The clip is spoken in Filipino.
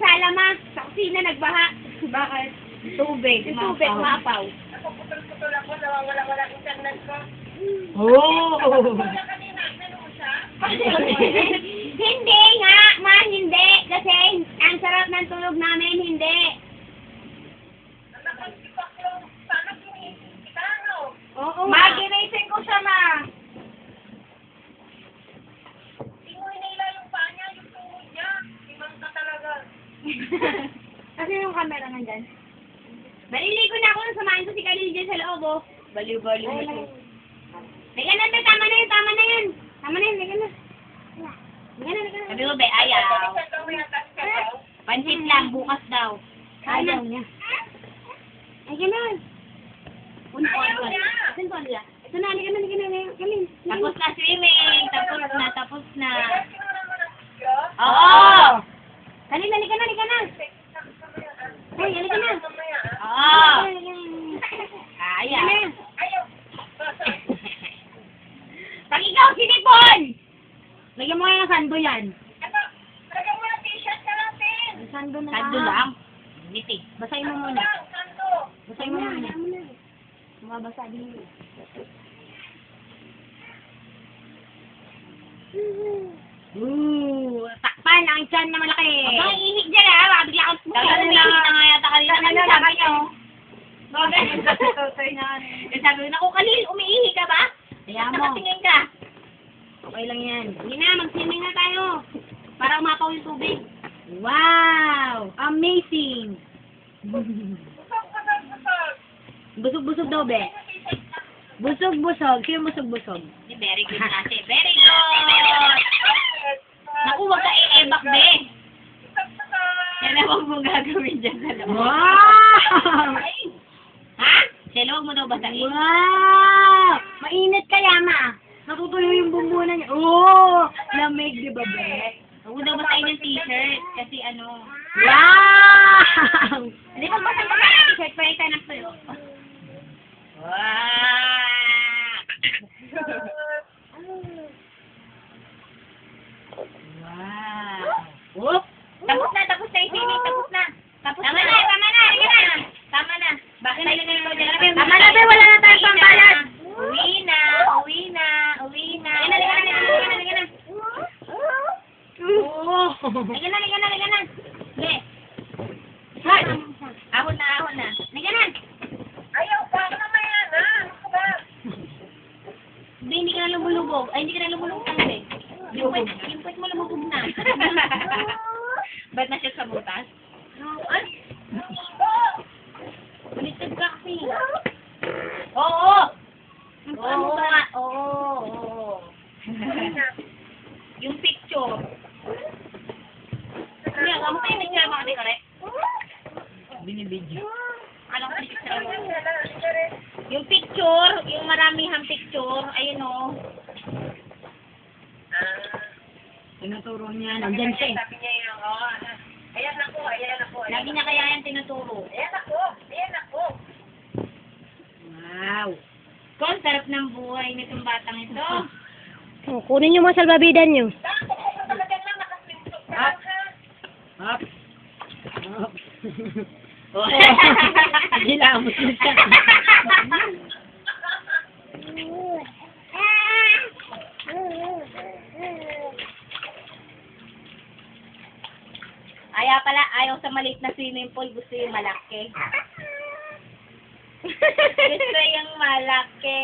sala ma. Sa kusina nagbaha. Bakit? Tubig. Yung tubig, mapaw. Napuputol-putol ako, nawawala-wala ang internet ko. Oh! Wala kanina, nanood siya? Hindi nga, ma, hindi. Kasi ang sarap ng tulog namin, hindi. Nakasipaklong, sana kumiisip kita, no? Oo, Maginising ko siya, ma. Tingoy na ila yung paa niya, yung tuhod niya. Timang ka talaga. Kasi yung camera nandyan. Baliligo na ako, samahin ko si Khalil dyan sa loob, oh. Baliw-baliw na to. Liga na, be, tama na yun, tama na yun. Tama na yun, liga na. Liga na, liga na. Sabi ko, be, ayaw. Sa daw may atas ka daw. Pansit lang, bukas daw. Ayaw niya. Ay, ganun. Ayaw niya. Asan po nila? Ito na, liga na, liga na, Khalil. Tapos na swimming. Tapos na. Kaya sinura mo ng video? Oo! Khalil, liga na, liga na. Ay, liga na. Mamaya, ah. Oo! Liga na. Ayaw. Ayaw. Pag ikaw sinipon! Lagyan mo kaya ng sando yan. Ito, lagyan mo ng t-shirt ka natin. Sando na Sando lang. Ngiti. Basahin mo muna. Sando. Basahin mo muna. Mabasa din. Takpan ang tiyan na malaki. Baka ihig dyan ah, baka bigla kang puso. Dahil umihi na nga yata kanina. Ano Ano na sabi kayo? niyo? Eh, sabi ko, naku, Khalil, umiihi ka ba? Kaya mo. Nakatingin ka. Okay lang yan. Hindi na, mag-swimming na tayo. Para umapaw yung tubig. Wow! Amazing! Busog-busog daw, be. Busog-busog. Sino busog-busog? Very good kasi. Very good! Naku, wag ka i-ebak, be. Yan na wag mo gagawin dyan sa loob. Wow! Ha? Sila, wag mo daw basahin. Wow! Mainit kaya, ma. Natutuyo yung bumbunan niya. Oh! Lamig, di ba, be? Wag mo daw basahin yung t-shirt. Kasi ano. Wow! Hindi mo basahin mo yung t-shirt para itayo ng tuyo. Wow! Wow! Whoop! Tapos na yung swimming. Tapos na. Tama na. Tama na. Bakit na ikaw dyan? Tama na, be. Wala na tayong pambayad. Uwi na. Liga na. Oh! Liga na. Be. Hay! Ahon na. Liga na. Ayaw pa, mamaya na. Ano ka ba? Hindi ka na lumulubog. Ay, hindi ka na lumulubog lang, be. Yung puwet mo lumubog na. Ba't na siya sa butas? Ay! Baliktad ka kasi. Oo! Oo nga. Oo. Yung picture. Hindi, ako tayo picture mga di kare. Binibidyo. Anong picture mo? Yung picture, yung maramihang picture, ayun o. Tinuturo niya. Nandyan siya eh. Sabi niya yun, oh, ayan ako. Lagi niya kaya yan tinuturo. Ayan ako. Wow! Kung sarap ng buhay nitong batang ito. Oh, kunin niyo mga salbabidan niyo. Dako ko talaga lang nakaswimsuit ka lang, ha? Up! Up! Oh. Gilamot na siya. Ayaw sa maliit na swimming pool, gusto yung malaki. Gusto yung malaki.